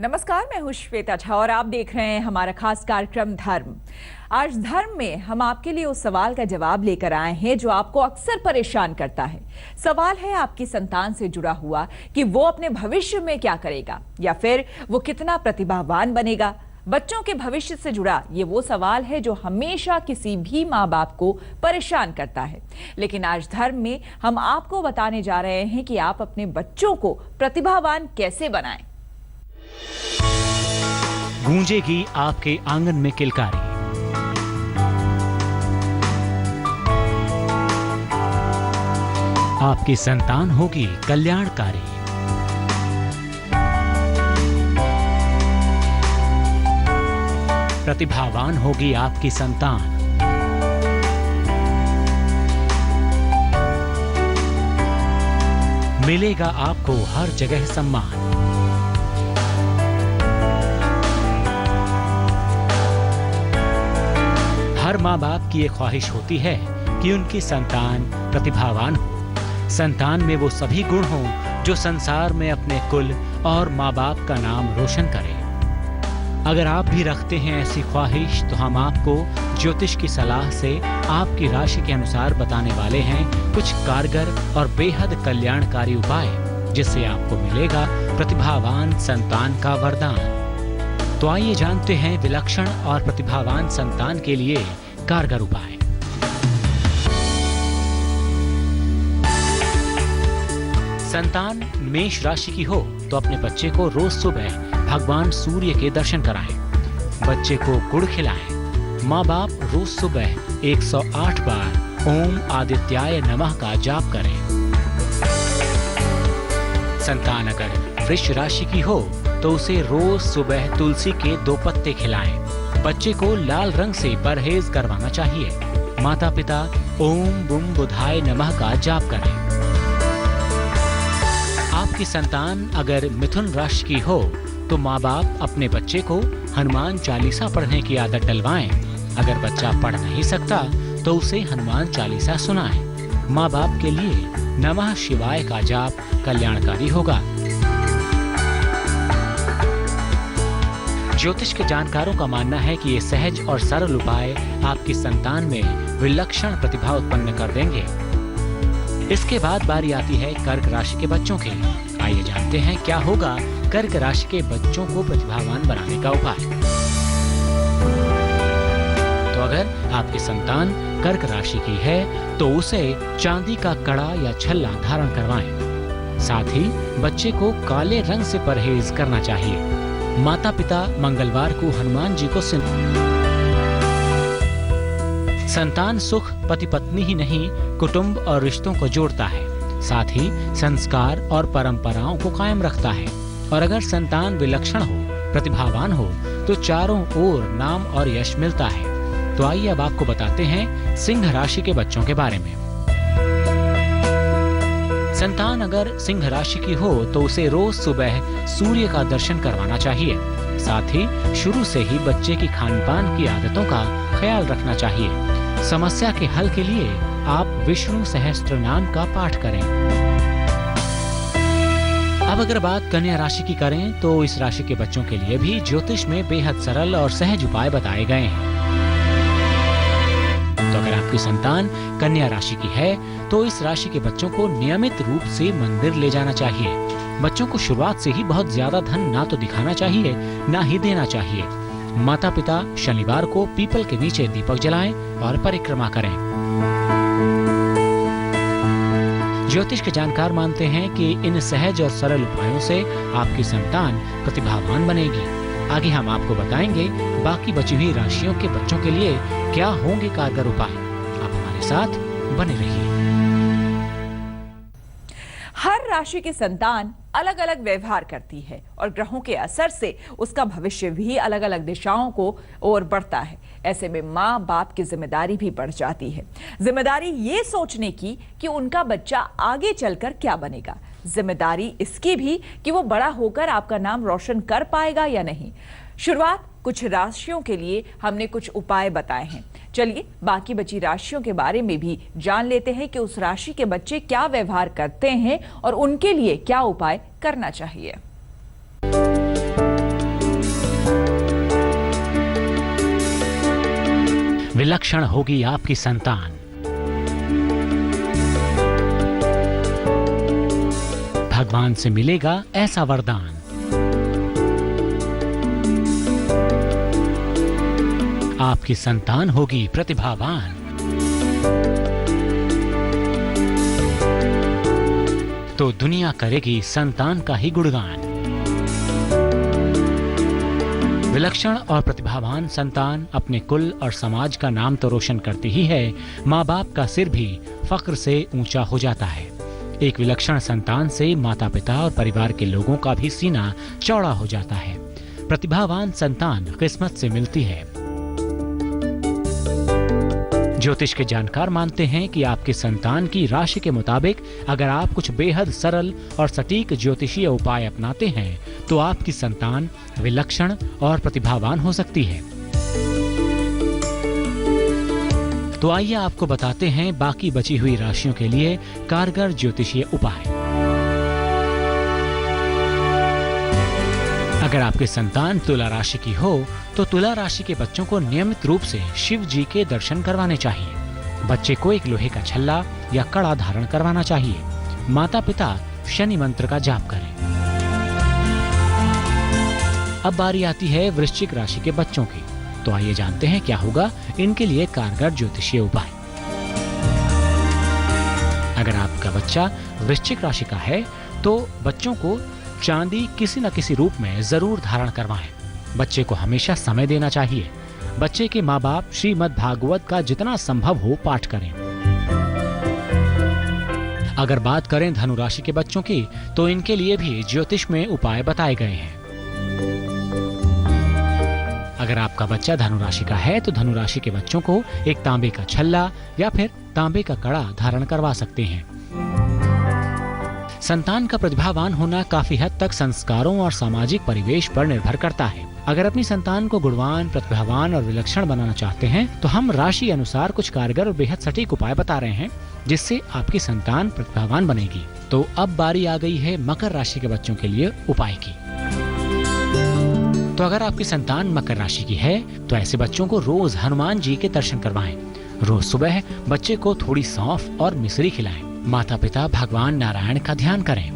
नमस्कार, मैं हूं श्वेता झा और आप देख रहे हैं हमारा खास कार्यक्रम धर्म। आज धर्म में हम आपके लिए उस सवाल का जवाब लेकर आए हैं जो आपको अक्सर परेशान करता है। सवाल है आपकी संतान से जुड़ा हुआ कि वो अपने भविष्य में क्या करेगा या फिर वो कितना प्रतिभावान बनेगा। बच्चों के भविष्य से जुड़ा ये वो सवाल है जो हमेशा किसी भी माँ बाप को परेशान करता है। लेकिन आज धर्म में हम आपको बताने जा रहे हैं कि आप अपने बच्चों को प्रतिभावान कैसे बनाएं। गूंजेगी आपके आंगन में किलकारी, आपकी संतान होगी कल्याणकारी। प्रतिभावान होगी आपकी संतान। मिलेगा आपको हर जगह सम्मान। हर माँ बाप की ये ख्वाहिश होती है कि उनकी संतान प्रतिभावान हो। संतान में वो सभी गुण हों जो संसार में अपने कुल और माँ बाप का नाम रोशन करें। अगर आप भी रखते हैं ऐसी ख्वाहिश तो हम आपको ज्योतिष की सलाह से आपकी राशि के अनुसार बताने वाले हैं कुछ कारगर और बेहद कल्याणकारी उपाय, जिससे आपको मिलेगा प्रतिभावान संतान का वरदान। तो आइए जानते हैं विलक्षण और प्रतिभावान संतान के लिए कारगर उपाय। संतान मेष राशि की हो तो अपने बच्चे को रोज सुबह भगवान सूर्य के दर्शन कराएं। बच्चे को गुड़ खिलाएं। माँ बाप रोज सुबह 108 बार ओम आदित्याय नमः का जाप करें। संतान अगर वृष राशि की हो तो उसे रोज सुबह तुलसी के 2 पत्ते खिलाएं। बच्चे को लाल रंग से परहेज करवाना चाहिए। माता पिता ओम बुम बुधाय नमः का जाप करें। आपकी संतान अगर मिथुन राशि की हो तो माँ बाप अपने बच्चे को हनुमान चालीसा पढ़ने की आदत डलवाएं। अगर बच्चा पढ़ नहीं सकता तो उसे हनुमान चालीसा सुनाएं। माँ बाप के लिए नमः शिवाय का जाप कल्याणकारी होगा। ज्योतिष के जानकारों का मानना है कि ये सहज और सरल उपाय आपकी संतान में विलक्षण प्रतिभा उत्पन्न कर देंगे। इसके बाद बारी आती है कर्क राशि के बच्चों की। आइए जानते हैं क्या होगा कर्क राशि के बच्चों को प्रतिभावान बनाने का उपाय। तो अगर आपकी संतान कर्क राशि की है तो उसे चांदी का कड़ा या छल्ला धारण करवाएं। साथ ही बच्चे को काले रंग से परहेज करना चाहिए। माता पिता मंगलवार को हनुमान जी को संतान सुख पति पत्नी ही नहीं कुटुंब और रिश्तों को जोड़ता है, साथ ही संस्कार और परंपराओं को कायम रखता है। और अगर संतान विलक्षण हो, प्रतिभावान हो तो चारों ओर नाम और यश मिलता है। तो आइए अब आपको बताते हैं सिंह राशि के बच्चों के बारे में। संतान अगर सिंह राशि की हो तो उसे रोज सुबह सूर्य का दर्शन करवाना चाहिए। साथ ही शुरू से ही बच्चे की खानपान की आदतों का ख्याल रखना चाहिए। समस्या के हल के लिए आप विष्णु सहस्त्र नाम का पाठ करें। अब अगर बात कन्या राशि की करें तो इस राशि के बच्चों के लिए भी ज्योतिष में बेहद सरल और सहज उपाय बताए गए हैं। तो अगर आपकी संतान कन्या राशि की है तो इस राशि के बच्चों को नियमित रूप से मंदिर ले जाना चाहिए। बच्चों को शुरुआत से ही बहुत ज्यादा धन ना तो दिखाना चाहिए ना ही देना चाहिए। माता पिता शनिवार को पीपल के नीचे दीपक जलाएं और परिक्रमा करें। ज्योतिष के जानकार मानते हैं कि इन सहज और सरल उपायों से आपकी संतान प्रतिभावान बनेगी। आगे हम आपको बताएंगे बाकी बची हुई राशियों के बच्चों के लिए क्या होंगे कारगर उपाय। आप हमारे साथ बने रहिए। हर राशि की संतान अलग अलग व्यवहार करती है और ग्रहों के असर से उसका भविष्य भी अलग अलग दिशाओं को ओर बढ़ता है। ऐसे में माँ बाप की जिम्मेदारी भी बढ़ जाती है। जिम्मेदारी ये सोचने की कि उनका बच्चा आगे चलकर क्या बनेगा। जिम्मेदारी इसकी भी कि वो बड़ा होकर आपका नाम रोशन कर पाएगा या नहीं। शुरुआत कुछ राशियों के लिए हमने कुछ उपाय बताए हैं। चलिए बाकी बची राशियों के बारे में भी जान लेते हैं कि उस राशि के बच्चे क्या व्यवहार करते हैं और उनके लिए क्या उपाय करना चाहिए। विलक्षण होगी आपकी संतान। भगवान से मिलेगा ऐसा वरदान। आपकी संतान होगी प्रतिभावान। तो दुनिया करेगी संतान का ही गुणगान। विलक्षण और प्रतिभावान संतान अपने कुल और समाज का नाम तो रोशन करती ही है, माँ बाप का सिर भी फक्र से ऊंचा हो जाता है। एक विलक्षण संतान से माता पिता और परिवार के लोगों का भी सीना चौड़ा हो जाता है। प्रतिभावान संतान किस्मत से मिलती है। ज्योतिष के जानकार मानते हैं कि आपके संतान की राशि के मुताबिक अगर आप कुछ बेहद सरल और सटीक ज्योतिषीय उपाय अपनाते हैं तो आपकी संतान विलक्षण और प्रतिभावान हो सकती है। तो आइए आपको बताते हैं बाकी बची हुई राशियों के लिए कारगर ज्योतिषीय उपाय। अगर आपकी संतान तुला राशि की हो तो तुला राशि के बच्चों को नियमित रूप से शिव जी के दर्शन करवाने चाहिए। बच्चे को एक लोहे का छल्ला या कड़ा धारण करवाना चाहिए। माता पिता शनि मंत्र का जाप करें। अब बारी आती है वृश्चिक राशि के बच्चों की। तो आइए जानते हैं क्या होगा इनके लिए कारगर ज्योतिषीय उपाय। अगर आपका बच्चा वृश्चिक राशि का है तो बच्चों को चांदी किसी न किसी रूप में जरूर धारण करवाएं। बच्चे को हमेशा समय देना चाहिए। बच्चे के माँ बाप श्रीमद् भागवत का जितना संभव हो पाठ करें। अगर बात करें धनु राशि के बच्चों की तो इनके लिए भी ज्योतिष में उपाय बताए गए हैं। अगर आपका बच्चा धनु राशि का है तो धनु राशि के बच्चों को एक तांबे का छल्ला या फिर तांबे का कड़ा धारण करवा सकते हैं। संतान का प्रतिभावान होना काफी हद तक संस्कारों और सामाजिक परिवेश पर निर्भर करता है। अगर अपनी संतान को गुणवान, प्रतिभावान और विलक्षण बनाना चाहते हैं तो हम राशि अनुसार कुछ कारगर और बेहद सटीक उपाय बता रहे हैं जिससे आपकी संतान प्रतिभावान बनेगी। तो अब बारी आ गई है मकर राशि के बच्चों के लिए उपाय की। तो अगर आपकी संतान मकर राशि की है तो ऐसे बच्चों को रोज हनुमान जी के दर्शन करवाएं। रोज सुबह बच्चे को थोड़ी सौंफ और मिश्री खिलाएं। माता पिता भगवान नारायण का ध्यान करें।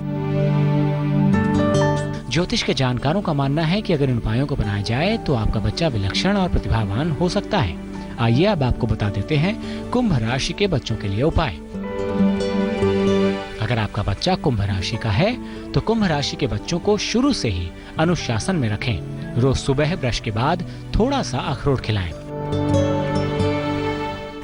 ज्योतिष के जानकारों का मानना है कि अगर इन उपायों को बनाया जाए तो आपका बच्चा विलक्षण और प्रतिभावान हो सकता है। आइए अब आपको बता देते हैं कुंभ राशि के बच्चों के लिए उपाय। अगर आपका बच्चा कुंभ राशि का है तो कुंभ राशि के बच्चों को शुरू से ही अनुशासन में रखें। रोज सुबह ब्रश के बाद थोड़ा सा अखरोट खिलाएं।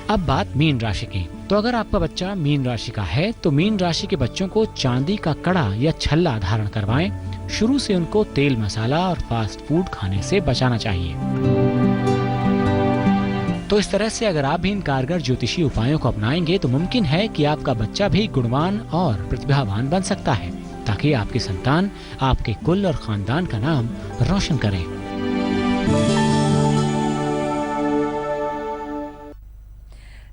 अब बात मीन राशि की। तो अगर आपका बच्चा मीन राशि का है तो मीन राशि के बच्चों को चांदी का कड़ा या छल्ला धारण करवाएं। शुरू से उनको तेल मसाला और फास्ट फूड खाने से बचाना चाहिए। तो इस तरह से अगर आप भी इन कारगर ज्योतिषी उपायों को अपनाएंगे तो मुमकिन है कि आपका बच्चा भी गुणवान और प्रतिभावान बन सकता है, ताकि आपकी संतान आपके कुल और खानदान का नाम रोशन करे।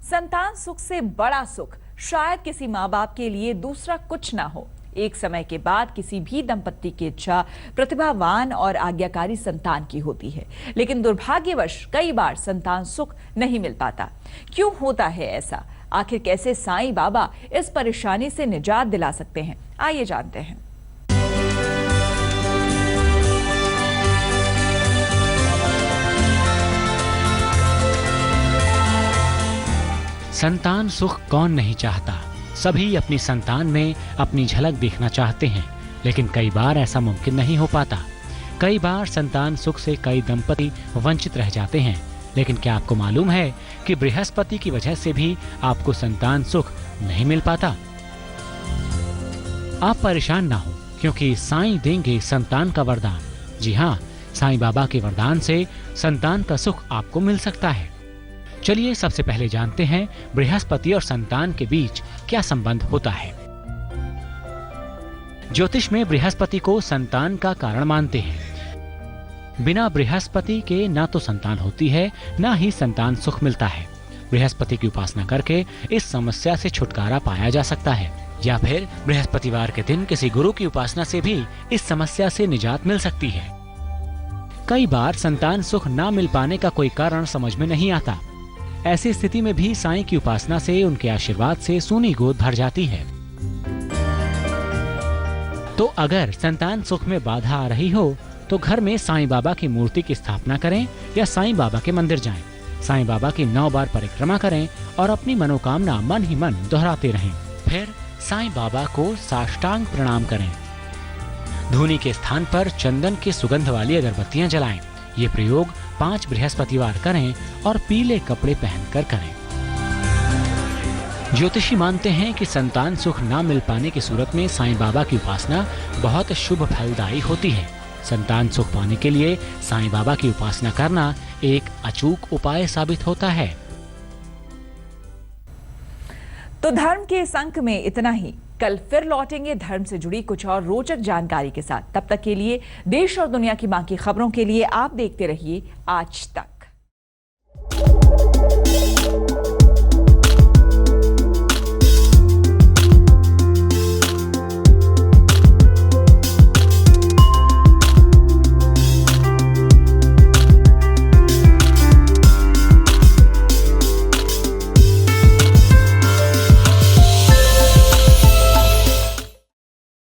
संतान सुख से बड़ा सुख शायद किसी माँ बाप के लिए दूसरा कुछ ना हो। एक समय के बाद किसी भी दंपत्ति की इच्छा प्रतिभावान और आज्ञाकारी संतान की होती है, लेकिन दुर्भाग्यवश कई बार संतान सुख नहीं मिल पाता। क्यों होता है ऐसा? आखिर कैसे साईं बाबा इस परेशानी से निजात दिला सकते हैं? आइए जानते हैं। संतान सुख कौन नहीं चाहता। सभी अपनी संतान में अपनी झलक देखना चाहते हैं, लेकिन कई बार ऐसा मुमकिन नहीं हो पाता। कई बार संतान सुख से कई दंपति वंचित रह जाते हैं। लेकिन क्या आपको मालूम है कि बृहस्पति की वजह से भी आपको संतान सुख नहीं मिल पाता? आप परेशान ना हो, क्योंकि साईं देंगे संतान का वरदान। जी हाँ, साईं बाबा के वरदान से संतान का सुख आपको मिल सकता है। चलिए सबसे पहले जानते हैं बृहस्पति और संतान के बीच क्या संबंध होता है। ज्योतिष में बृहस्पति को संतान का कारण मानते हैं। बिना बृहस्पति के ना तो संतान होती है, ना ही संतान सुख मिलता है। बृहस्पति की उपासना करके इस समस्या से छुटकारा पाया जा सकता है, या फिर बृहस्पतिवार के दिन किसी गुरु की उपासना से भी इस समस्या से निजात मिल सकती है। कई बार संतान सुख ना मिल पाने का कोई कारण समझ में नहीं आता। ऐसी स्थिति में भी साईं की उपासना से, उनके आशीर्वाद से सूनी गोद भर जाती है। तो अगर संतान सुख में बाधा आ रही हो तो घर में साईं बाबा की मूर्ति की स्थापना करें या साईं बाबा के मंदिर जाएं। साईं बाबा की 9 बार परिक्रमा करें और अपनी मनोकामना मन ही मन दोहराते रहें। फिर साईं बाबा को साष्टांग प्रणाम करें। धूनी के स्थान पर चंदन की सुगंध वाली अगरबत्तियां जलाएं। ये प्रयोग 5 बृहस्पतिवार करें और पीले कपड़े पहनकर करें। ज्योतिषी मानते हैं कि संतान सुख ना मिल पाने की सूरत में साईं बाबा की उपासना बहुत शुभ फलदायी होती है। संतान सुख पाने के लिए साईं बाबा की उपासना करना एक अचूक उपाय साबित होता है। तो धर्म के इस अंक में इतना ही। कल फिर लौटेंगे धर्म से जुड़ी कुछ और रोचक जानकारी के साथ। तब तक के लिए देश और दुनिया की बाकी खबरों के लिए आप देखते रहिए आज तक।